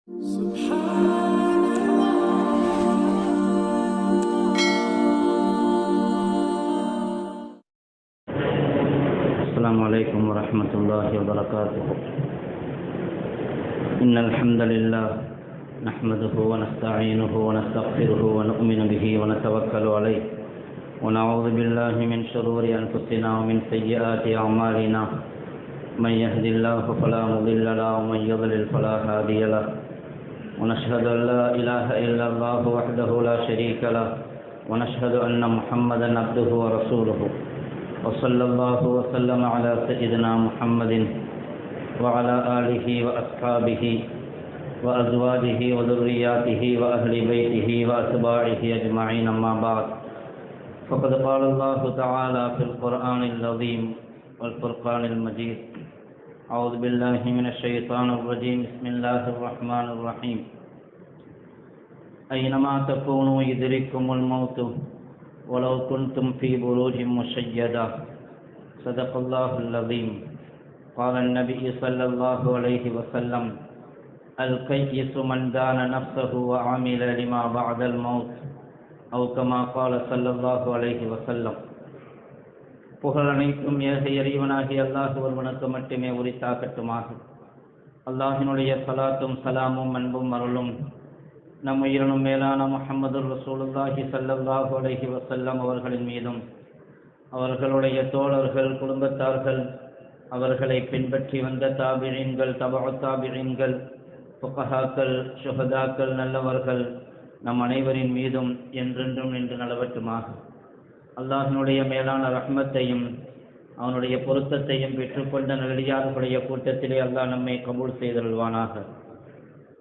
السلام عليكم ورحمة الله وبركاته. إن الحمد لله نحمده ونستعينه ونستغفره ونؤمن به ونتوكل عليه ونعوذ بالله من شرور أنفسنا ومن سيئات أعمالنا. من يهد الله فلا مضل له ومن يضلل فلا هادي له. ونشهد أن لا إله إلا الله وحده لا شريك له ونشهد أن محمدا عبده ورسوله. وصلى الله وسلم على سيدنا محمد وعلى آله وأصحابه وأزواجه وذرياته وأهل بيته وأتباعه أجمعين. أما بعد، فقد قال الله تعالى في القرآن العظيم والفرقان المجيد: أعوذ بالله من الشيطان الرجيم. بسم الله الرحمن الرحيم. أينما تكونوا يدرككم الموت ولو كنتم في بروج مشيدة. صدق الله العظيم. قال النبي صلى الله عليه وسلم: الكيس من دان نفسه وعمل لما بعد الموت، أو كما قال صلى الله عليه وسلم. புகழ் அனைத்தும் ஏக இறைவனாகிய அல்லாஹ் ஒருவனுக்கு மட்டுமே உரித்தாகட்டுமாக. அல்லாஹினுடைய சலாத்தும் சலாமும் அன்பும் அருளும் நம் உயிரினும் மேலான முஹம்மது ரசூலுல்லாஹி ஸல்லல்லாஹு அலைஹி வஸல்லம் அவர்களின் மீதும், அவர்களுடைய தோழர்கள், குடும்பத்தார்கள், அவர்களை பின்பற்றி வந்த தாபிஈன்கள், தபஉ தாபிஈன்கள், ஃபுகஹாக்கள், ஷுஹதாக்கள், நல்லவர்கள் நம் அனைவரின் மீதும் என்றென்றும் நின்று நிலவட்டுமாக. அல்லாஹினுடைய மேலான ரஹ்மத்தையும் அவனுடைய பொருத்தத்தையும் பெற்றுக்கொண்ட நல்லடியார்களுடைய கூட்டத்திலே அல்லாஹ் நம்மை கபூல் செய்தருள்வானாக.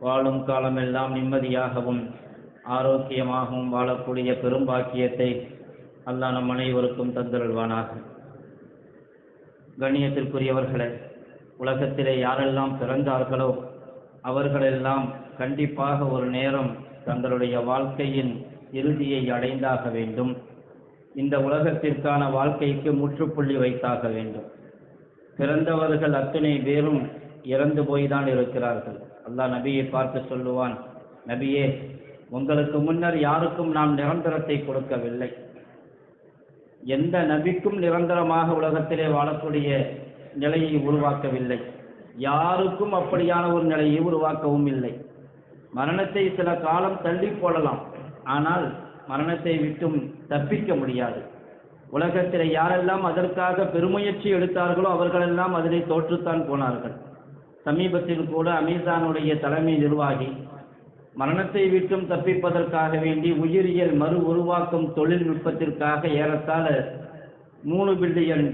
வாழும் காலமெல்லாம் நிம்மதியாகவும் ஆரோக்கியமாகவும் வாழக்கூடிய பெரும்பாக்கியத்தை அல்லாஹ் நம் அனைவருக்கும் தந்தருள்வானாக. கண்ணியத்திற்குரியவர்களே, உலகத்திலே யாரெல்லாம் பிறந்தார்களோ அவர்களெல்லாம் கண்டிப்பாக ஒரு நேரம் தங்களுடைய வாழ்க்கையின் இறுதியை அடைந்தாக வேண்டும். இந்த உலகத்திற்கான வாழ்க்கைக்கு முற்றுப்புள்ளி வைத்தாக வேண்டும். பிறந்தவர்கள் அத்தனை பேரும் இறந்து போய்தான் இருக்கிறார்கள். அல்லாஹ் நபியை பார்த்து சொல்லுவான்: நபியே, உங்களுக்கு முன்னர் யாருக்கும் நாம் நிரந்தரத்தை கொடுக்கவில்லை. எந்த நபிக்கும் நிரந்தரமாக உலகத்திலே வாழக்கூடிய நிலையை உருவாக்கவில்லை. யாருக்கும் அப்படியான ஒரு நிலையை உருவாக்கவும் இல்லை. மரணத்தை சில காலம் தள்ளி போடலாம், ஆனால் மரணத்தை விட்டும் தப்பிக்க முடியாது. உலகத்தில் யாரெல்லாம் அதற்காக பெருமுயற்சி எடுத்தார்களோ அவர்களெல்லாம் அதனை தோற்றுத்தான் போனார்கள். சமீபத்தில் கூட அமேசானுடைய தலைமை நிர்வாகி மரணத்தை விட்டும் தப்பிப்பதற்காக வேண்டி உயிரியல் மறு உருவாக்கும் தொழில்நுட்பத்திற்காக ஏறத்தாழ $3 பில்லியன்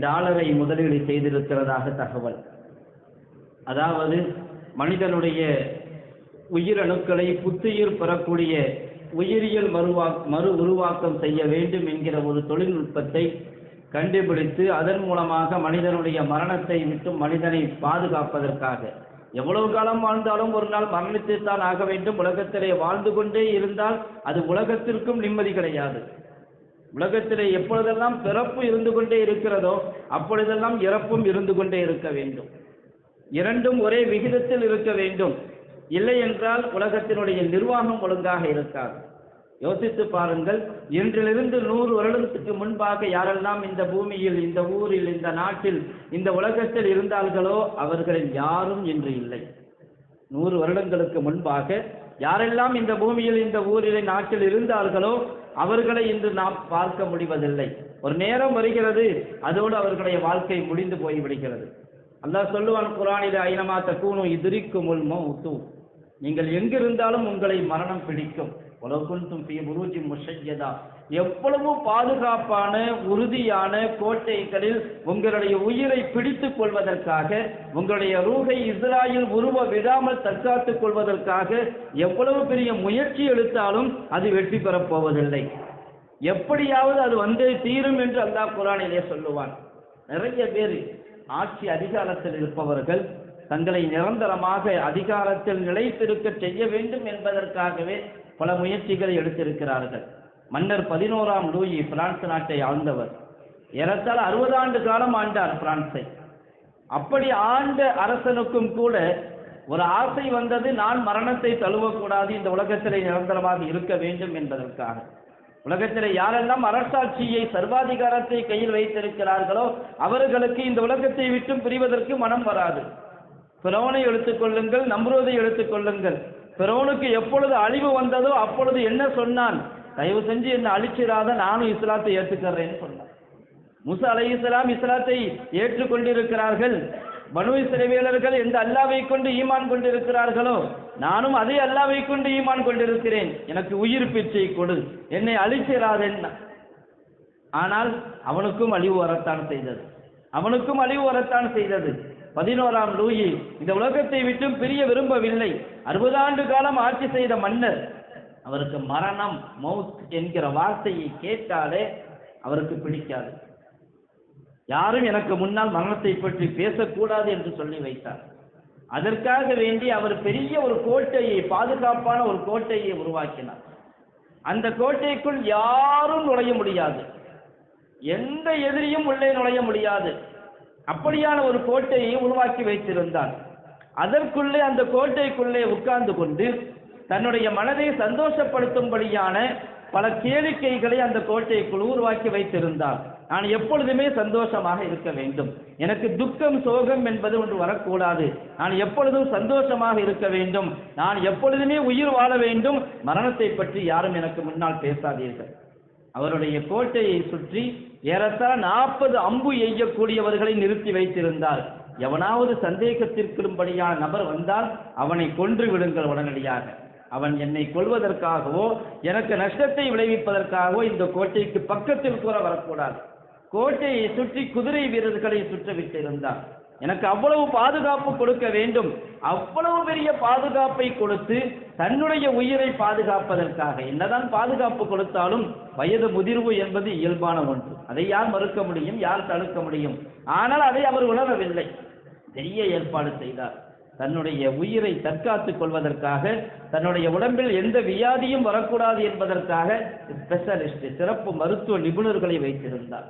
முதலீடு செய்திருக்கிறதாக தகவல். அதாவது மனிதனுடைய உயிரணுக்களை புத்துயிர் பெறக்கூடிய உயிரியல் மறு உருவாக்கம் செய்ய வேண்டும் என்கிற ஒரு தொழில்நுட்பத்தை கண்டுபிடித்து அதன் மூலமாக மனிதனுடைய மரணத்தை விட்டு மனிதனை பாதுகாப்பதற்காக, எவ்வளவு காலம் வாழ்ந்தாலும் ஒரு நாள் மரணித்துத்தான் ஆக வேண்டும். உலகத்திலே வாழ்ந்து கொண்டே இருந்தால் அது உலகத்திற்கும் நிம்மதி கிடையாது. உலகத்திலே எப்பொழுதெல்லாம் பிறப்பு இருந்து கொண்டே இருக்கிறதோ அப்பொழுதெல்லாம் இறப்பும் இருந்து கொண்டே இருக்க வேண்டும். இரண்டும் ஒரே விகிதத்தில் இருக்க வேண்டும். இல்லை என்றால் உலகத்தினுடைய நிர்வாகம் ஒழுங்காக இருக்காது. யோசித்து பாருங்கள், இன்றிலிருந்து 100 வருடத்துக்கு முன்பாக யாரெல்லாம் இந்த பூமியில், இந்த ஊரில், இந்த நாட்டில், இந்த உலகத்தில் இருந்தார்களோ அவர்களில் யாரும் இன்று இல்லை. 100 வருடங்களுக்கு முன்பாக யாரெல்லாம் இந்த பூமியில், இந்த ஊரில், நாட்டில் இருந்தார்களோ அவர்களை இன்று நாம் பார்க்க முடிவதில்லை. ஒரு நேரம் வருகிறது, அதோடு அவர்களுடைய வாழ்க்கை முடிந்து போய்விடுகிறது. அல்லாஹ் சொல்லுவான் குர்ஆனில்: ஐனமா தகூனு யுத்ரிக்குமுல் மௌத். நீங்கள் எங்கிருந்தாலும் உங்களை மரணம் பிடிக்கும். வலவ் குன்தும் ஃபீ புரூஜின் முஷய்யதா. எவ்வளவு பாதுகாப்பான உறுதியான கோட்டைகளில் உங்களுடைய உயிரை பிடித்துக் கொள்வதற்காக, உங்களுடைய ரூஹை இஸ்ராயில் உருவ விடாமல் தற்காத்துக் கொள்வதற்காக எவ்வளவு பெரிய முயற்சி எடுத்தாலும் அது வெற்றி பெறப் போவதில்லை. எப்படியாவது அது வந்தே தீரும் என்று அல்லாஹ் குர்ஆனிலே சொல்லுவான். நிறைய பேர் ஆட்சி அதிகாரத்தில் இருப்பவர்கள் தங்களை நிரந்தரமாக அதிகாரத்தில் நிலைத்திருக்க செய்ய வேண்டும் என்பதற்காகவே பல முயற்சிகளை எடுத்திருக்கிறார்கள். மன்னர் 11ஆம் லூயி பிரான்ஸ் நாட்டை ஆழ்ந்தவர். ஏறத்தாழ 60 ஆண்டு காலம் ஆண்டார் பிரான்ஸை. அப்படி ஆண்ட அரசனுக்கும் கூட ஒரு ஆசை வந்தது, நான் மரணத்தை தழுவக்கூடாது, இந்த உலகத்திலே நிரந்தரமாக இருக்க வேண்டும் என்பதற்காக. உலகத்திலே யாரெல்லாம் அரசாட்சியை, சர்வாதிகாரத்தை கையில் வைத்திருக்கிறார்களோ அவர்களுக்கு இந்த உலகத்தை விட்டும் பிரிவதற்கு மனம் வராது. பிறோனை எடுத்துக்கொள்ளுங்கள், நம்ரூதை எடுத்துக்கொள்ளுங்கள். பிறோனுக்கு எப்பொழுது அழிவு வந்ததோ அப்பொழுது என்ன சொன்னான்? தயவு செஞ்சு என்ன அழிச்சிடாத, நானும் இஸ்லாத்தை ஏற்றுக்கிறேன்னு சொன்னான். மூசா அலைஹிஸ்ஸலாம் இஸ்லாத்தை ஏற்றுக்கொண்டிருக்கிறார்கள். பனு இஸ்ரவேலர்கள் எந்த அல்லாவை கொண்டு ஈமான் கொண்டிருக்கிறார்களோ நானும் அதே அல்லாவை கொண்டு ஈமான் கொண்டிருக்கிறேன், எனக்கு உயிர் பிச்சை கொடு, என்னை அழிச்சிடாதென்ன. ஆனால் அவனுக்கும் அழிவு வரத்தான் செய்தது, அவனுக்கும் அழிவு வரத்தான் செய்தது. 11ஆம் லூயி இந்த உலகத்தை விட்டும் பிரிய விரும்பவில்லை. 60 ஆண்டு காலம் ஆட்சி செய்த மன்னர். அவருக்கு மரணம், மௌத் என்கிற வார்த்தையை கேட்டாலே அவருக்கு பிடிக்காது. யாரும் எனக்கு முன்னால் மரணத்தை பற்றி பேசக்கூடாது என்று சொல்லி வைத்தார். அதற்காக வேண்டி அவர் பெரிய ஒரு கோட்டையை, பாதுகாப்பான ஒரு கோட்டையை உருவாக்கினார். அந்த கோட்டைக்குள் யாரும் நுழைய முடியாது, எந்த எதிரியும் உள்ளே நுழைய முடியாது. அப்படியான ஒரு கோட்டையை உருவாக்கி வைத்திருந்தார். அதற்குள்ளே, அந்த கோட்டைக்குள்ளே உட்கார்ந்து கொண்டு தன்னுடைய மனதை சந்தோஷப்படுத்தும்படியான பல கேளிக்கைகளை அந்த கோட்டைக்குள் உருவாக்கி வைத்திருந்தார். நான் எப்பொழுதுமே சந்தோஷமாக இருக்க வேண்டும், எனக்கு துக்கம் சோகம் என்பது ஒன்று வரக்கூடாது, நான் எப்பொழுதும் சந்தோஷமாக இருக்க வேண்டும், நான் எப்பொழுதுமே உயிர் வாழ வேண்டும், மரணத்தை பற்றி யாரும் எனக்கு முன்னால் பேசாதீர்கள். அவருடைய கோட்டையை சுற்றி ஏறத்தாழ 40 அம்பு எய்யக்கூடியவர்களை நிறுத்தி வைத்திருந்தார். எவனாவது சந்தேகத்திற்கும்படியான நபர் வந்தால் அவனை கொன்று விடுங்கள் உடனடியாக. அவன் என்னை கொல்வதற்காகவோ எனக்கு நஷ்டத்தை விளைவிப்பதற்காகவோ இந்த கோட்டைக்கு பக்கத்தில் கூட வரக்கூடாது. கோட்டையை சுற்றி குதிரை வீரர்களை சுற்றவிட்டிருந்தார். எனக்கு அவ்வளவு பாதுகாப்பு கொடுக்க வேண்டும், அவ்வளவு பெரிய பாதுகாப்பை கொடுத்து தன்னுடைய உயிரை பாதுகாப்பதற்காக. என்னதான் பாதுகாப்பு கொடுத்தாலும் வயது முதிர்வு என்பது இயல்பான ஒன்று, அதை யார் மறுக்க முடியும், யார் தடுக்க முடியும்? ஆனால் அதை அவர் உணரவில்லை. பெரிய ஏற்பாடு செய்தார். தன்னுடைய உயிரை தற்காத்துக் கொள்வதற்காக, தன்னுடைய உடம்பில் எந்த வியாதியும் வரக்கூடாது என்பதற்காக ஸ்பெஷலிஸ்ட், சிறப்பு மருத்துவ நிபுணர்களை வைத்திருந்தார்.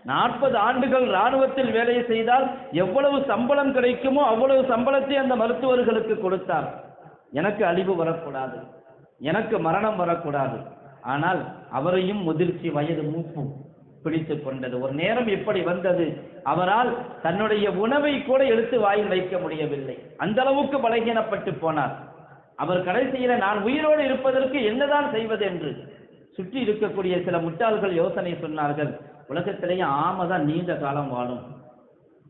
40 ஆண்டுகள் இராணுவத்தில் வேலை செய்தால் எவ்வளவு சம்பளம் கிடைக்குமோ அவ்வளவு சம்பளத்தை அந்த மருத்துவர்களுக்கு கொடுத்தார். எனக்கு அழிவு வரக்கூடாது, எனக்கு மரணம் வரக்கூடாது. ஆனால் அவரையும் முதிர்ச்சி, வயது மூப்பு பிடித்து கொண்டது. ஒரு நேரம் இப்படி வந்தது, அவரால் தன்னுடைய உணவை கூட எடுத்து வாயில் வைக்க முடியவில்லை, அந்த அளவுக்கு பலகீனப்பட்டு போனார். அவர் கடைசியில நான் உயிரோடு இருப்பதற்கு என்னதான் செய்வது என்று சுற்றி இருக்கக்கூடிய சில முட்டாள்கள் யோசனை சொன்னார்கள். உலகத்திலேயே ஆமை தான் நீண்ட காலம் வாழும்,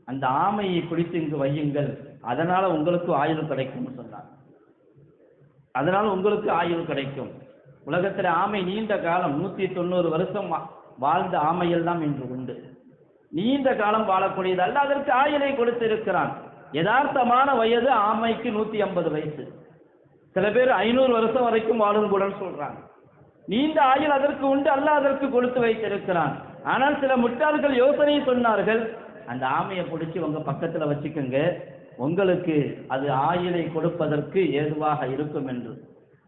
அந்த ஆமையை பிடித்து இங்கு வையுங்கள், அதனால உங்களுக்கு ஆயுள் கிடைக்கும் சொன்னார். அதனால உங்களுக்கு ஆயுள் கிடைக்கும். உலகத்தில் ஆமை நீண்ட காலம் 190 வருஷம் வாழ்ந்த ஆமையெல்லாம் இன்று உண்டு. நீண்ட காலம் வாழக்கூடியது அல்ல, அதற்கு ஆயுளை கொடுத்திருக்கிறான். யதார்த்தமான வயது ஆமைக்கு 150 வயசு. சில பேர் 500 வருஷம் வரைக்கும் வாழும் கூட சொல்றாங்க. நீண்ட ஆயுள் அதற்கு உண்டு, அல்லாஹ் அதற்கு கொடுத்து வைத்திருக்கிறான். ஆனால் சில முட்டாள்கள் யோசனை சொன்னார்கள், அந்த ஆமையை பிடிச்சி உங்க பக்கத்துல வச்சுக்கோங்க, உங்களுக்கு அது ஆயுளை கொடுப்பதற்கு ஏதுவாக இருக்கும் என்று.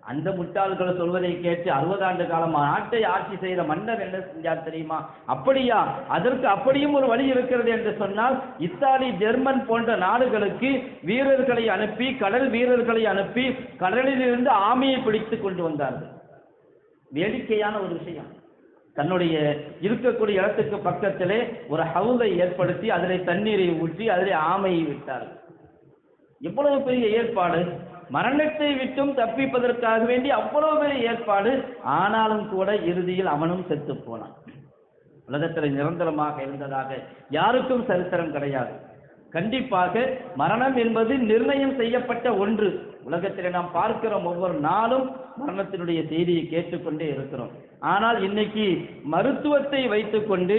அந்த முட்டாள்கள் சொல்வதை கேட்டு 60 ஆண்டு காலம் நாட்டை ஆட்சி செய்த மன்னர் என்ன செஞ்சார் தெரியுமா? அப்படியா, அதற்கு அப்படியும் ஒரு வழி இருக்கிறது என்று சொன்னால் இத்தாலி, ஜெர்மன் போன்ற நாடுகளுக்கு வீரர்களை அனுப்பி, கடல் வீரர்களை அனுப்பி கடலில் இருந்து ஆமையை பிடித்து கொண்டு வந்தார்கள். வேடிக்கையான ஒரு விஷயம். தன்னுடைய இருக்கக்கூடிய இடத்துக்கு பக்கத்திலே ஒரு ஹவுலை ஏற்படுத்தி அதிலே தண்ணீரை ஊற்றி அதிலே ஆமையை விட்டார்கள். எவ்வளவு பெரிய ஏற்பாடு! மரணத்தை விட்டும் தப்பிப்பதற்காக வேண்டி அவ்வளவு பெரிய ஏற்பாடு. ஆனாலும் கூட இறுதியில் அவனும் செத்து போனான். உலகத்தில் நிரந்தரமாக இருந்ததாக யாருக்கும் சரித்திரம் கிடையாது. கண்டிப்பாக மரணம் என்பது நிர்ணயம் செய்யப்பட்ட ஒன்று. உலகத்தில் நாம் பார்க்கிறோம், ஒவ்வொரு நாளும் மரணத்தினுடைய செய்தியை கேட்டுக்கொண்டே இருக்கிறோம். ஆனால் இன்னைக்கு மருத்துவத்தை வைத்துக்கொண்டு,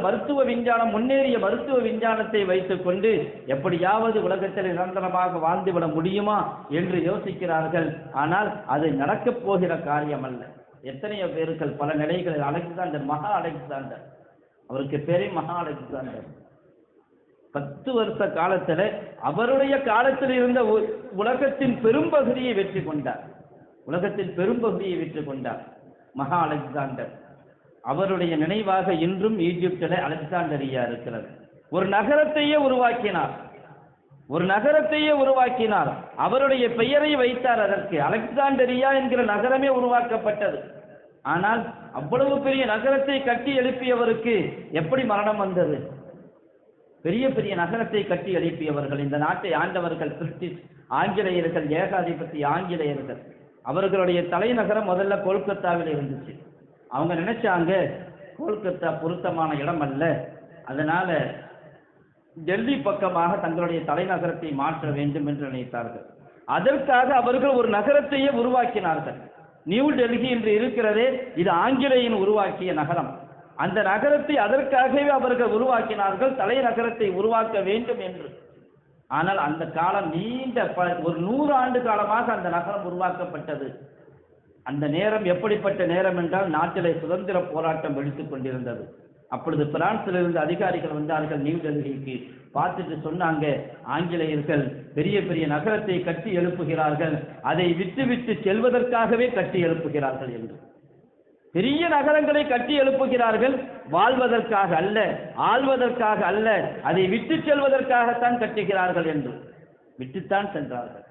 மருத்துவ விஞ்ஞானம், முன்னேறிய மருத்துவ விஞ்ஞானத்தை வைத்துக்கொண்டு எப்படியாவது உலகத்தில் நிரந்தரமாக வாழ்ந்துவிட முடியுமா என்று யோசிக்கிறார்கள். ஆனால் அது நடக்கப் போகிற காரியம் அல்ல. எத்தனையோ பேர்கள் பல நிலைகளில், அலெக்சாண்டர், மகா அலெக்சாண்டர், அவருக்கு பேரே மகா அலெக்சாண்டர், 10 வருஷ காலத்தில் அவருடைய காலத்தில் இருந்த உலகத்தின் பெரும்பகுதியை வெற்றி கொண்டார். உலகத்தின் பெரும்பகுதியை வெற்றி கொண்டார் மகா அலெக்சாண்டர். அவருடைய நினைவாக இன்றும் ஈஜிப்தில் அலெக்சாண்டரியா இருக்கிறது. ஒரு நகரத்தையே உருவாக்கினார். ஒரு நகரத்தையே உருவாக்கினார். அவருடைய பெயரை வைத்தார். அதற்கு அலெக்சாண்டரியா என்கிற நகரமே உருவாக்கப்பட்டது. ஆனால் அவ்வளவு பெரிய நகரத்தை கட்டி எழுப்பியவருக்கு எப்படி மரணம் வந்தது? பெரிய பெரிய நகரத்தை கட்டி எழுப்பியவர்கள், இந்த நாட்டை ஆண்டவர்கள் பிரிட்டிஷ் ஆங்கிலேயர்கள், ஏகாதிபத்திய ஆங்கிலேயர்கள். அவர்களுடைய தலைநகரம் முதல்ல கொல்கத்தாவில் இருந்துச்சு. அவங்க நினைச்சாங்க கொல்கத்தா பொருத்தமான இடம் அல்ல, அதனால டெல்லி பக்கமாக தங்களுடைய தலைநகரத்தை மாற்ற வேண்டும் என்று நினைத்தார்கள். அதற்காக அவர்கள் ஒரு நகரத்தையே உருவாக்கினார்கள். நியூ டெல்லி என்று இருக்கிறதே, இது ஆங்கிலேயன் உருவாக்கிய நகரம். அந்த நகரத்தை அதற்காகவே அவர்கள் உருவாக்கினார்கள், தலைநகரத்தை உருவாக்க வேண்டும் என்று. ஆனால் அந்த காலம் நீண்ட ஒரு 100 ஆண்டு காலமாக அந்த நகரம் உருவாக்கப்பட்டது. அந்த நேரம் எப்படிப்பட்ட நேரம் என்றால், நாட்டிலே சுதந்திர போராட்டம் வெடித்துக் கொண்டிருந்தது. அப்பொழுது பிரான்சிலிருந்து அதிகாரிகள் வந்தார்கள் நியூ டெல்லிக்கு. பார்த்துட்டு சொன்னாங்க, ஆங்கிலேயர்கள் பெரிய பெரிய நகரத்தை கட்டி எழுப்புகிறார்கள், அதை விட்டு விட்டு செல்வதற்காகவே கட்டி எழுப்புகிறார்கள் என்று. பெரிய நகரங்களை கட்டி எழுப்புகிறார்கள், வாழ்வதற்காக அல்ல, ஆள்வதற்காக அல்ல, அதை விட்டு செல்வதற்காகத்தான் கட்டுகிறார்கள் என்று. விட்டுத்தான் சென்றார்கள்.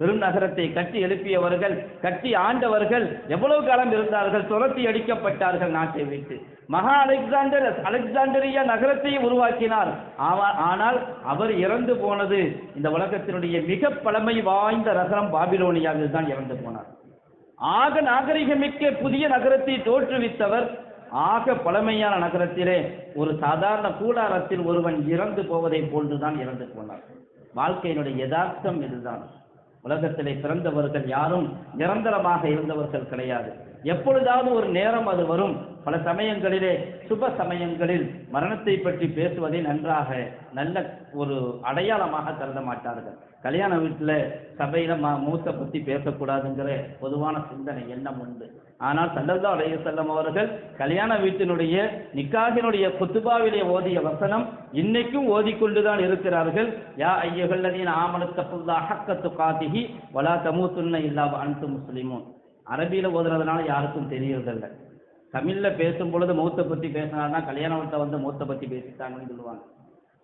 பெரும் நகரத்தை கட்டி எழுப்பியவர்கள், கட்டி ஆண்டவர்கள் எவ்வளவு காலம் இருந்தார்கள்? துரத்தி அடிக்கப்பட்டார்கள் நாட்டை விட்டு. மகா அலெக்சாண்டரியா நகரத்தை உருவாக்கினார். ஆனால் அவர் இறந்து போனது இந்த உலகத்தினுடைய மிக பழமை வாய்ந்த நகரம் பாபிலோனியாவில் தான் இறந்து போனார். ஆக நாகரிகமிக்க புதிய நகரத்தை தோற்றுவித்தவர், ஆக பழமையான நகரத்திலே ஒரு சாதாரண கூடாரத்தில் ஒருவன் இறந்து போவதை போன்றுதான் இறந்து போனார். வாழ்க்கையினுடைய யதார்த்தம் இதுதான். உலகத்திலே பிறந்தவர்கள் யாரும் நிரந்தரமாக இருந்தவர்கள் கிடையாது. எப்பொழுதாவது ஒரு நேரம் அது வரும். பல சமயங்களிலே, சுப சமயங்களில் மரணத்தை பற்றி பேசுவதை நன்றாக நல்ல ஒரு அடையாளமாக கருத மாட்டார்கள். கல்யாண வீட்டில் சபையில மூத்த பற்றி பேசக்கூடாதுங்கிற பொதுவான சிந்தனை எண்ணம் உண்டு. ஆனால் ஸல்லல்லாஹு அலைஹி வஸல்லம் அவர்கள் கல்யாண வீட்டினுடைய நிக்காஹினுடைய குத்துபாவிலே ஓதிய வசனம் இன்னைக்கும் ஓதிக்கொண்டுதான் இருக்கிறார்கள். யா அய்யுஹல்லதீன ஆமனு தக்குல்லாஹ ஹக்க துகாதிஹி வலா தமூதுன்ன இல்லா வஅன்தும் முஸ்லிமூன். அரபியில ஓதுறதுனால யாருக்கும் தெரியறதில்ல. தமிழ்ல பேசும் பொழுது மௌத்தை பற்றி பேசினால்தான் கல்யாண வீட்டை வந்து மௌத்தை பற்றி பேசிட்டாங்கன்னு சொல்லுவாங்க.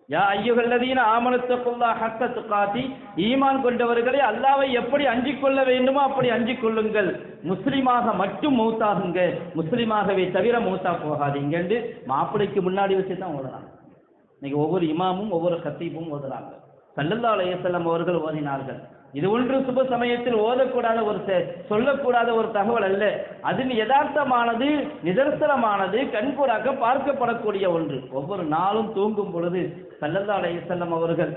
யா அய்யுஹல்லதீன ஆமனு தக்குல்லாஹ ஹக்க துகாதி, ஈமான் கொண்டவர்களே அல்லாஹ்வை எப்படி அஞ்சிக் கொள்ள வேண்டுமோ அப்படி அஞ்சிக் கொள்ளுங்கள், முஸ்லிமாக மட்டும் மௌத்தாகுங்க, முஸ்லிமாகவே தவிர மௌத்தா போகாதீங்க என்று மாப்பிளைக்கு முன்னாடி வச்சு தான் ஓதுறாங்க. இன்னைக்கு ஒவ்வொரு இமாமும் ஒவ்வொரு கத்தீபும் ஓதுறாங்க. ஸல்லல்லாஹு அலைஹி வஸல்லம் அவர்கள் ஓதினார்கள். இது ஒன்று சுப சமயத்தில் ஓதக்கூடாத ஒரு சொல்லக்கூடாத ஒரு தகவல் அல்ல. அது யதார்த்தமானது, நிதர்சனமானது, கண்கூடாக பார்க்கப்படக்கூடிய ஒன்று. ஒவ்வொரு நாளும் தூங்கும் பொழுது ஸல்லல்லாஹு அலைஹி வஸல்லம் அவர்கள்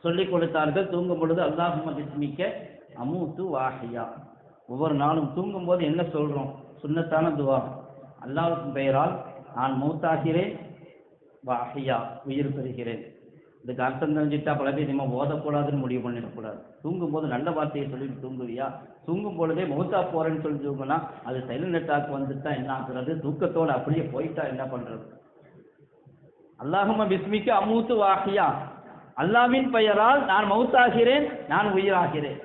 சொல்லிக் கொடுத்தார்கள், தூங்கும் பொழுது அல்லாஹும்ம பிஸ்மிக்க அமூது வாஹியா. ஒவ்வொரு நாளும் தூங்கும் போது என்ன சொல்றோம்? சுன்னத்தான துவா. அல்லாஹ்வின் பெயரால் நான் மௌத்தாகிறேன், வாஹியா உயிர் பெறுகிறேன். இதுக்கு அர்த்தம் தெரிஞ்சுட்டா பல பேர் நம்ம ஓதக்கூடாதுன்னு முடிவு பண்ணிடக்கூடாது. தூங்கும் போது நல்ல வார்த்தையை சொல்லிட்டு தூங்குவியா? தூங்கும் பொழுதே மௌத்தா போறேன்னு சொல்லி தூங்கினா அது சைலண்ட் அட்டாக் வந்துட்டா என்ன ஆகுறது? தூக்கத்தோடு அப்படியே போயிட்டா என்ன பண்றது? அல்லாஹும்ம பிஸ்மிக்க அமூத்து வாஹியா, அல்லாஹ்வின் பெயரால் நான் மௌத்தாகிறேன், நான் உயிராகிறேன்.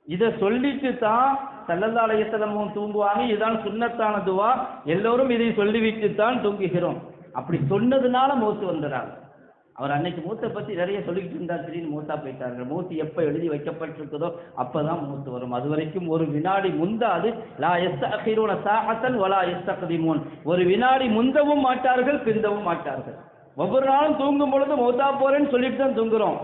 இதை சொல்லிட்டு தான் ஸல்லல்லாஹு அலைஹி வஸல்லம் தூங்குவாங்க. இதுதான் சுன்னத்தான துவா. எல்லோரும் இதை சொல்லிவிட்டு தான் தூங்குகிறோம். அப்படி சொன்னதுனால மௌத்து வந்துடுறாங்க. அவர் அன்னைக்கு மூத்தை பற்றி நிறைய சொல்லிக்கிட்டு இருந்தார், திடீர்னு மூத்தா போயிட்டார்கள். மூத்து எப்போ எழுதி வைக்கப்பட்டிருக்குதோ அப்பதான் மூத்து வரும். அது வரைக்கும் ஒரு வினாடி முந்தாது. லா யஸ்தஅகிரூன சாஅத்தன் வலா யஸ்தக்திமூன். ஒரு வினாடி முந்தவும் மாட்டார்கள், பிந்தவும் மாட்டார்கள். ஒவ்வொரு நாளும் தூங்கும் பொழுது மூத்தா போறேன்னு சொல்லிட்டு தான் தூங்குறோம்.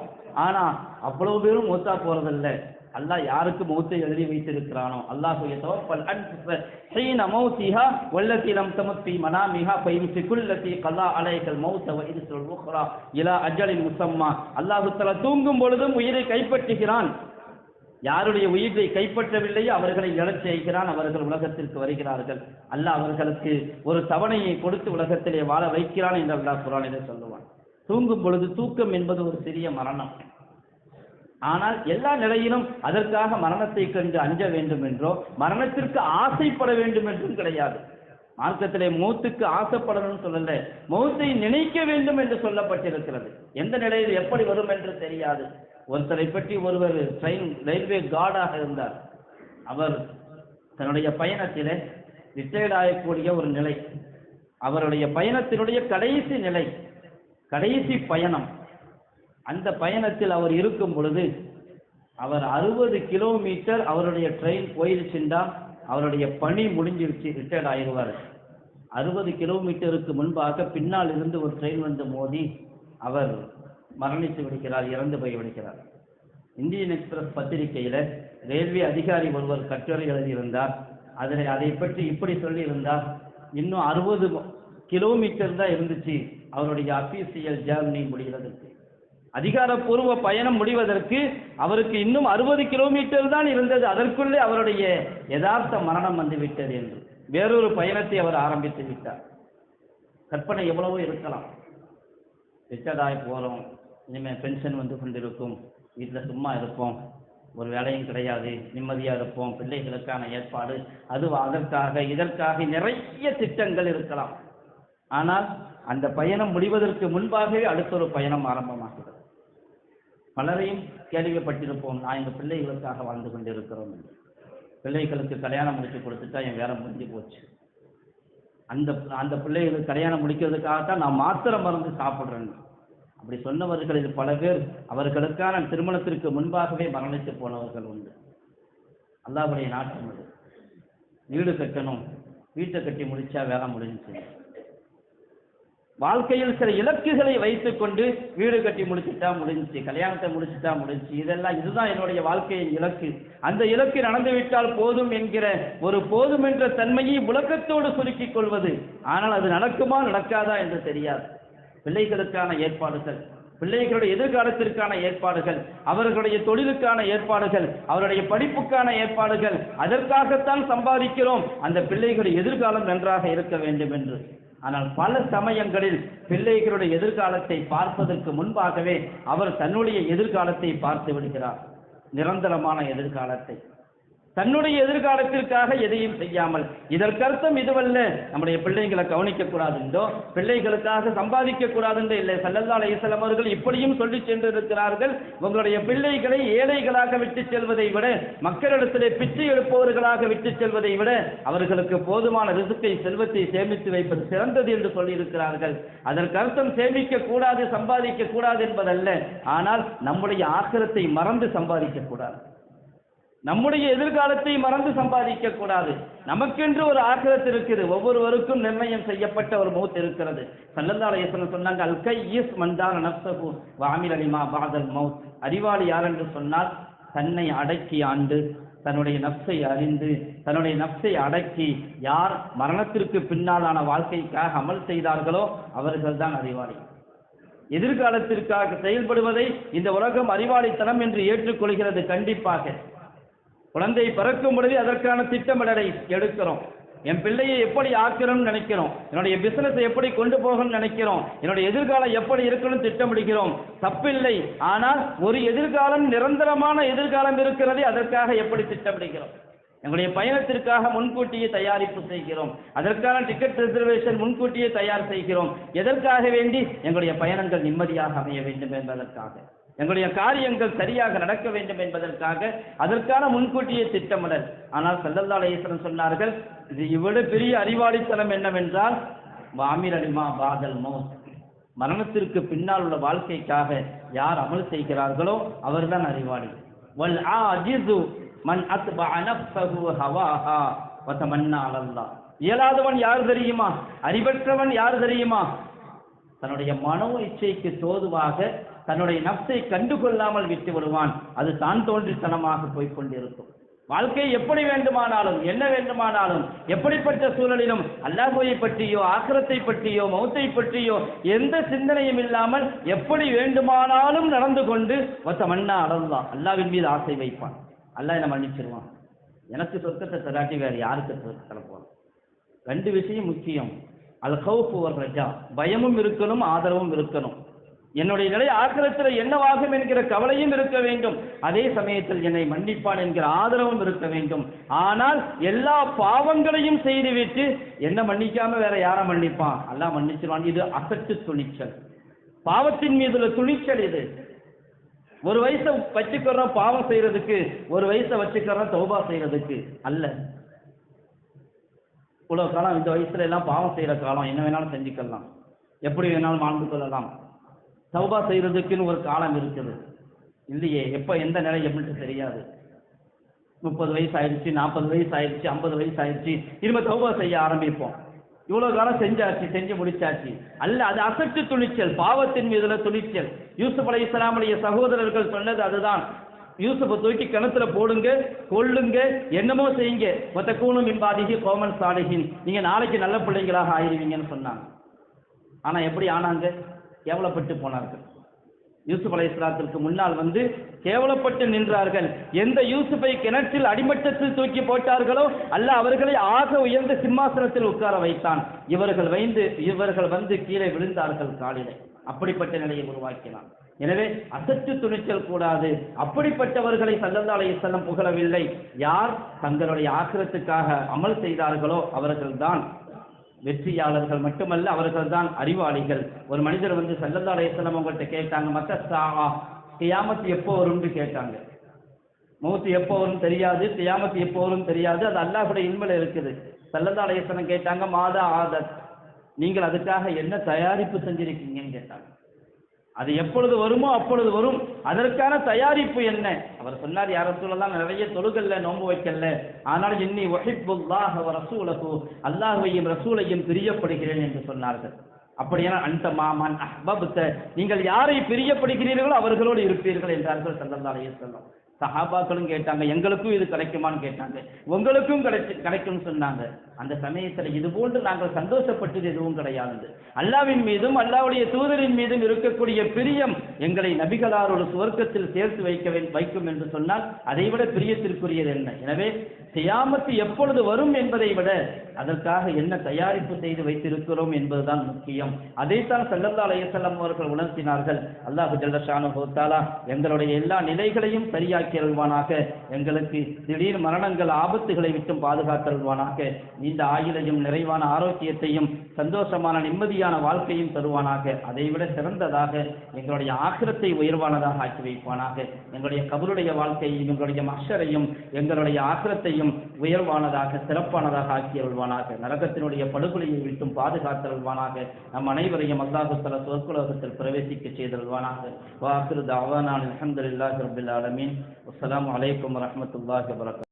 ஆனா அவ்வளவு பேரும் மூத்தா போறதில்லை. அல்லாஹ் யாருக்கு மௌத்தை எழுதி வைத்திருக்கிறானோ, அல்லாஹ் யதவஃபல் அன்ஃபுஸ ஹீன மௌத்திஹா வல்லதி லம் தமுத் ஃபீ மனாமிஹா ஃபயும்சிகுல் லதி கலா அலைஹல் மௌத வ இர்சுல் உக்ரா இலா அஜலின் முஸம்மா. அல்லாஹ் தஆலா தூங்கும் பொழுதும் உயிரை கைப்பற்றுகிறான். யாருடைய உயிரை கைப்பற்றவில்லையோ அவர்களை எழச் செய்கிறான். அவர்கள் உலகத்திற்கு வருகிறார்கள். அல்லாஹ் அவர்களுக்கு ஒரு தவணையை கொடுத்து உலகத்திலே வாழ வைக்கிறான் என்று அல்லாஹ் குர்ஆனிலே சொல்லுவான். தூங்கும் பொழுது தூக்கம் என்பது ஒரு சிறிய மரணம். ஆனால் எல்லா நிலையிலும் அதற்காக மரணத்தை கண்டு அஞ்ச வேண்டும் என்றோ மரணத்திற்கு ஆசைப்பட வேண்டும் என்றும் கிடையாது. மார்க்கத்திலே மௌத்துக்கு ஆசைப்படணும்னு சொல்லல, மௌத்தை நினைக்க வேண்டும் என்று சொல்லப்பட்டிருக்கிறது. எந்த நிலையில் எப்படி வரும் என்று தெரியாது. ஒருத்தரை பற்றி ஒருவர் ரயில்வே கார்டாக இருந்தார். அவர் தன்னுடைய பயணத்திலே ரிட்டையர்ட் ஆகக்கூடிய ஒரு நிலை, அவருடைய பயணத்தினுடைய கடைசி நிலை, கடைசி பயணம். அந்த பயணத்தில் அவர் இருக்கும் பொழுது அவர் 60 கிலோமீட்டர் அவருடைய ட்ரெயின் போயிருச்சுன்னா அவருடைய பணி முடிஞ்சிருச்சு, ரிட்டையர்ட் ஆயிடுவார். 60 கிலோமீட்டருக்கு முன்பாக பின்னால் இருந்து ஒரு ட்ரெயின் வந்து மோதி அவர் மரணித்து விடுகிறார், இறந்து போய் விடுகிறார். இந்தியன் எக்ஸ்பிரஸ் பத்திரிகையில் ரயில்வே அதிகாரி ஒருவர் கட்டுரை எழுதியிருந்தார். அதை பற்றி இப்படி சொல்லியிருந்தார், இன்னும் 60 கிலோமீட்டர் தான் இருந்துச்சு அவருடைய அபிஷியல் ஜேர்னி முடிகிறதுக்கு, அதிகாரப்பூர்வ பயணம் முடிவதற்கு அவருக்கு இன்னும் 60 கிலோமீட்டர் தான் இருந்தது, அதற்குள்ளே அவருடைய யதார்த்த மரணம் வந்துவிட்டது என்று வேறொரு பயணத்தை அவர் ஆரம்பித்து விட்டார். கற்பனை எவ்வளவோ இருக்கலாம். ரிட்டர்டாகி போகிறோம், இனிமேல் பென்ஷன் வந்து கொண்டிருக்கும், வீட்டில் சும்மா இருப்போம், ஒரு வேலையும் கிடையாது, நிம்மதியாக இருப்போம், பிள்ளைகளுக்கான ஏற்பாடு, அது அதற்காக இதற்காக நிறைய திட்டங்கள் இருக்கலாம். ஆனால் அந்த பயணம் முடிவதற்கு முன்பாகவே அடுத்தொரு பயணம் ஆரம்பமாகிறது. பலரையும் கேள்விப்பட்டிருப்போம், நான் எங்கள் பிள்ளைகளுக்காக வாழ்ந்து கொண்டிருக்கிறோம் என்று. பிள்ளைகளுக்கு கல்யாணம் முடித்து கொடுத்துட்டா என் வேலை முடிஞ்சு போச்சு, அந்த பிள்ளைகளுக்கு கல்யாணம் முடிக்கிறதுக்காகத்தான் நான் மாத்திரை மருந்து சாப்பிட்றேன். அப்படி சொன்னவர்களில் பல பேர் அவர்களுக்கான திருமணத்திற்கு முன்பாகவே மரணித்து போனவர்கள் உண்டு. அல்லாஹ்வுடைய நாட்டம் அது. வீடு கட்டணும், வீட்டை கட்டி முடிச்சா வேலை முடிஞ்சு. வாழ்க்கையில் சில இலக்குகளை வைத்துக் கொண்டு வீடு கட்டி முடிச்சுட்டா முடிஞ்சு, கல்யாணத்தை முடிச்சுட்டா முடிஞ்சு, இதுதான் என்னுடைய வாழ்க்கையின் இலக்கு, அந்த இலக்கு நடந்துவிட்டால் போதும் என்கிற ஒரு போதும் என்ற தன்மையை உலகத்தோடு சுருக்கிக் கொள்வது. ஆனால் அது நடக்குமா நடக்காதா என்று தெரியாது. பிள்ளைகளுக்கான ஏற்பாடுகள், பிள்ளைகளுடைய எதிர்காலத்திற்கான ஏற்பாடுகள், அவர்களுடைய தொழிலுக்கான ஏற்பாடுகள், அவருடைய படிப்புக்கான ஏற்பாடுகள், அதற்காகத்தான் சம்பாதிக்கிறோம், அந்த பிள்ளைகளுடைய எதிர்காலம் நன்றாக இருக்க வேண்டும் என்று. ஆனால் பல சமயங்களில் பிள்ளைகளுடைய எதிர்காலத்தை பார்ப்பதற்கு முன்பாகவே அவர் தன்னுடைய எதிர்காலத்தை பார்த்து விடுகிறார். நிரந்தரமான எதிர்காலத்தை, தன்னுடைய எதிர்காலத்திற்காக எதையும் செய்யாமல். இதற்கர்த்தம் இதுவல்ல நம்முடைய பிள்ளைகளை கவனிக்க கூடாது என்றோ, பிள்ளைகளுக்காக சம்பாதிக்க கூடாது என்று இல்லை. ஸல்லல்லாஹு அலைஹி வஸல்லம் அவர்கள் இப்படியும் சொல்லி சென்றிருக்கிறார்கள், உங்களுடைய பிள்ளைகளை ஏழைகளாக விட்டு செல்வதை விட, மக்களிடத்திலே பிச்சை எடுப்பவர்களாக விட்டு செல்வதை விட, அவர்களுக்கு போதுமான ரிசுக்கை, செல்வத்தை சேமித்து வைப்பது சிறந்தது என்று சொல்லியிருக்கிறார்கள். அதற்கர்த்தம் சேமிக்க கூடாது, சம்பாதிக்க கூடாது என்பதல்ல. ஆனால் நம்முடைய ஆக்கிரத்தை மறந்து சம்பாதிக்க கூடாது, நம்முடைய எதிர்காலத்தை மறந்து சம்பாதிக்க கூடாது. நமக்கென்று ஒரு ஆக்கிரத் இருக்குது, ஒவ்வொருவருக்கும் நிர்ணயம் செய்யப்பட்ட ஒரு மௌத் இருக்கிறது. ஸல்லல்லாஹு அலைஹி வஸல்லம் சொன்னாங்க, அல் கையிஸ் மன்தான நஃப்ஸஹு வ அமில லிமா பஅதல் மௌத். அறிவாளி யார் என்று சொன்னால், தன்னை அடக்கி ஆண்டு, தன்னுடைய நஃப்ஸை அறிந்து, தன்னுடைய நஃப்ஸை அடக்கி யார் மரணத்திற்கு பின்னாலான வாழ்க்கைக்காக அமல் செய்தார்களோ அவர்கள் தான் அறிவாளி. எதிர்காலத்திற்காக செயல்படுவதை இந்த உலகம் அறிவாளித்தனம் என்று ஏற்றுக்கொள்கிறது. கண்டிப்பாக குழந்தை பிறக்கும் பொழுது அதற்கான திட்டமிடலை எடுக்கிறோம். என் பிள்ளையை எப்படி ஆக்கணும்னு நினைக்கிறோம், என்னுடைய பிசினஸை எப்படி கொண்டு போகணும்னு நினைக்கிறோம், என்னுடைய எதிர்காலம் எப்படி இருக்கணும்னு திட்டமிடுகிறோம், தப்பில்லை. ஆனால் ஒரு எதிர்காலம், நிரந்தரமான எதிர்காலம் இருக்கிறதே, அதற்காக எப்படி திட்டமிடுகிறோம்? எங்களுடைய பயணத்திற்காக முன்கூட்டியே தயாரிப்பு செய்கிறோம், அதற்கான டிக்கெட் ரிசர்வேஷன் முன்கூட்டியே தயார் செய்கிறோம். எதற்காக வேண்டி? எங்களுடைய பயணங்கள் நிம்மதியாக அமைய வேண்டும் என்பதற்காக, எங்களுடைய காரியங்கள் சரியாக நடக்க வேண்டும் என்பதற்காக, அதற்கான முன்கூட்டியே திட்டமிடல். ஆனால் ஸல்லல்லாஹு அலைஹி வஸல்லம் சொன்னார்கள், இது இவ்வளவு பெரிய அறிவாளித்தனம் என்னவென்றால், வாமில் அலிமா பாதல் மௌத், மரணத்திற்கு பின்னால் உள்ள வாழ்க்கைக்காக யார் அமல் செய்கிறார்களோ அவர்தான் அறிவாளி. வல் ஆஜிஸு மன் அத்பஅ நஃப்ஸஹு ஹவாஹா வ தமன்னா அலல்லாஹ். இயலாதவன் யார் தெரியுமா? அறிவற்றவன் யார் தெரியுமா? தன்னுடைய மனோ இச்சைக்கு தோதுவாக தன்னுடைய நஃப்ஸை கண்டுகொள்ளாமல் விட்டு விடுவான். அது தான் தோன்றித்தனமாக போய்கொண்டிருக்கும். வாழ்க்கை எப்படி வேண்டுமானாலும், என்ன வேண்டுமானாலும், எப்படிப்பட்ட சூழலிலும் அல்லாஹ்வை பற்றியோ, ஆக்கிரத்தை பற்றியோ, மௌத்தை பற்றியோ எந்த சிந்தனையும் இல்லாமல் எப்படி வேண்டுமானாலும் நடந்து கொண்டு வத்தமன்னா அலல்லாஹ், அல்லாஹ்வின் மீது ஆசை வைப்பான். அல்லாஹ் என்ன மன்னிச்சிருவான், எனக்கு சொர்க்கத்தை தராட்டி வேறு யாருக்கு தரப்போம். ரெண்டு விஷயம் முக்கியம். அல் ஹவுஃப் வல் ரஜா, பயமும் இருக்கணும், ஆதரவும் இருக்கணும். என்னுடைய நிலை ஆக்கிரத்தில் என்னவாகும் என்கிற கவலையும் இருக்க வேண்டும், அதே சமயத்தில் என்னை மன்னிப்பான் என்கிற ஆதரவும் இருக்க வேண்டும். ஆனால் எல்லா பாவங்களையும் செய்துவிட்டு என்ன மன்னிக்காம வேற யாரை மன்னிப்பான்? அல்லாஹ் மன்னிச்சிருவான். இது அசட்டு துணிச்சல், பாவத்தின் மீதுள்ள துணிச்சல். இது ஒரு வயசை வச்சுக்கிறோம் பாவம் செய்யறதுக்கு, ஒரு வயசை வச்சுக்கிறோம் தௌபா செய்யறதுக்கு அல்ல. இவ்வளவு காலம் இந்த வயசுல எல்லாம் பாவம் செய்யற காலம், என்ன வேணாலும் செஞ்சுக்கலாம், எப்படி வேணாலும் வாழ்ந்து கொள்ளலாம். தௌபா செய்யறதுக்குன்னு ஒரு காலம் இருக்குது இல்லையே, எப்போ எந்த நிலை எப்படின்னு தெரியாது. 30 வயசு ஆயிடுச்சு, 40 வயசு ஆயிடுச்சு, 50 வயசு ஆயிடுச்சு, இனிமே தௌபா செய்ய ஆரம்பிப்போம். இவ்வளவு காலம் செஞ்சாச்சு, செஞ்சு முடிச்சாச்சு. அல்ல, அது அசட்டு துணிச்சல், பாவத்தின் மீதுல துணிச்சல். யூசுப் அலைஹிஸ்ஸலாமுடைய சகோதரர்கள் சொன்னது அதுதான். யூசுஃபை தூக்கி கிணத்துல போடுங்க, கொல்லுங்க, என்னமோ செய்யுங்க, வத்தக்கூனும் மின்பாதிகி கோமன் சாலிஹின், நீங்க நாளைக்கு நல்ல பிள்ளைங்களாக ஆயிருவீங்கன்னு சொன்னாங்க. ஆனா எப்படி ஆனாங்க? கேவலப்பட்டு போனார்கள். யூசுப் அலைஹிஸ்ஸலாத்திற்கு முன்னால் வந்து கேவலப்பட்டு நின்றார்கள். எந்த யூசுஃபை கிணற்றில் அடிமட்டத்தில் தூக்கி போட்டார்களோ அல்லாஹ் அவர்களை ஆக உயர்ந்த சிம்மாசனத்தில் உட்கார வைத்தான். இவர்கள் வந்து கீழே விழுந்தார்கள் காலிலே. அப்படிப்பட்ட நிலையை உருவாக்கினான். எனவே அசட்டு துணிச்சல் கூடாது. அப்படிப்பட்டவர்களை ஸல்லல்லாஹு அலைஹி வஸல்லம் புகழவில்லை. யார் தங்களுடைய ஆখিরাத்துக்காக அமல் செய்தார்களோ அவர்கள்தான் வெற்றியாளர்கள், மட்டுமல்ல அவர்கள்தான் அறிவாளிகள். ஒரு மனிதர் வந்து ஸல்லல்லாஹு அலைஹி வஸல்லம் அவங்கள்ட்ட கேட்டாங்க, மத்த ஸாஆ, கியாமத் எப்போ வரும்னு கேட்டாங்க. மௌத் எப்போ வரும் தெரியாது, கியாமத் எப்போ வரும் தெரியாது, அது அல்லாஹ்வுடைய இல்மில் இருக்குது. ஸல்லல்லாஹு அலைஹி வஸல்லம் கேட்டாங்க, மாதா ஆதத், நீங்கள் அதுக்காக என்ன தயாரிப்பு செஞ்சிருக்கீங்கன்னு கேட்டாங்க. அது எப்பொழுது வருமோ அப்பொழுது வரும், அதற்கான தயாரிப்பு என்ன? அவர் சொன்னார், யா ரசூலல்லாஹ், நிறைய தொழுகல்ல, நோன்பு வைக்கல, ஆனால் இன்னி உஹிப்புல்லாஹ வ ரசூலஹு, அல்லாஹ்வையும் ரசூலையும் பிரியப்படுகிறேன் என்று சொன்னார்கள். அப்படியான அந்த மாமன் அஹ்பப்த, நீங்கள் யாரை பிரியப்படுகிறீர்களோ அவர்களோடு இருப்பீர்கள் என்றார்கள் ஸல்லல்லாஹு அலைஹி வஸல்லம். சஹாபாக்களும் கேட்டாங்க, எங்களுக்கும் இது கிடைக்குமான்னு கேட்டாங்க. உங்களுக்கும் கிடைக்கும்னு சொன்னாங்க. அந்த சமயத்தில் இது போன்று நாங்கள் சந்தோஷப்பட்டது எதுவும் கிடையாது. அல்லாஹ்வின் மீதும் அல்லாஹ்வுடைய தூதரின் மீதும் இருக்கக்கூடிய பிரியம் எங்களை நபிகளாரோடு சுவர்க்கத்தில் சேர்த்து வைக்கும் என்று சொன்னால் அதைவிட பிரியத்திற்குரியது என்ன? எனவே கியாமத் எப்பொழுது வரும் என்பதை விட அதற்காக என்ன தயாரிப்பு செய்து வைத்திருக்கிறோம் என்பதுதான் முக்கியம். அதைத்தான் ஸல்லல்லாஹு அலைஹி வஸல்லம் அவர்கள் உணர்த்தினார்கள். அல்லாஹ் ஜல்ல ஷானுஹு தஆலா எங்களுடைய எல்லா நிலைகளையும் சரியாக்கி அருள்வானாக. எங்களுக்கு திடீர் மரணங்கள், ஆபத்துகளை விட்டும் பாதுகாத்தருள்வானாக. இந்த ஆயுளையும் நிறைவான ஆரோக்கியத்தையும் சந்தோஷமான நிம்மதியான வாழ்க்கையும் தருவானாக. அதைவிட சிறந்ததாக எங்களுடைய ஆখিরাத்தை உயர்வானதாக ஆக்கி வைப்பானாக. எங்களுடைய கபருடைய வாழ்க்கையையும் எங்களுடைய மஹ்ஷரையும் எங்களுடைய ஆখিরাத்தையும் உயர்வானதாக சிறப்பானதாக ஆக்கி அருள்வானாக. நரகத்தினுடைய படுகொலையை விட்டும் பாதுகாத்தருள்வானாக. நம் அனைவரையும் அல்லாஹ் தஆலா சொர்க்கலோகத்தில் பிரவேசிக்க செய்தருள்வானாக. வ ஆகிரு தஅவானா அல்ஹம்துலில்லாஹி ரப்பில் ஆலமீன். அஸ்ஸலாமு அலைக்கும் வரஹ்மத்துல்லாஹி வபரகாத்துஹு.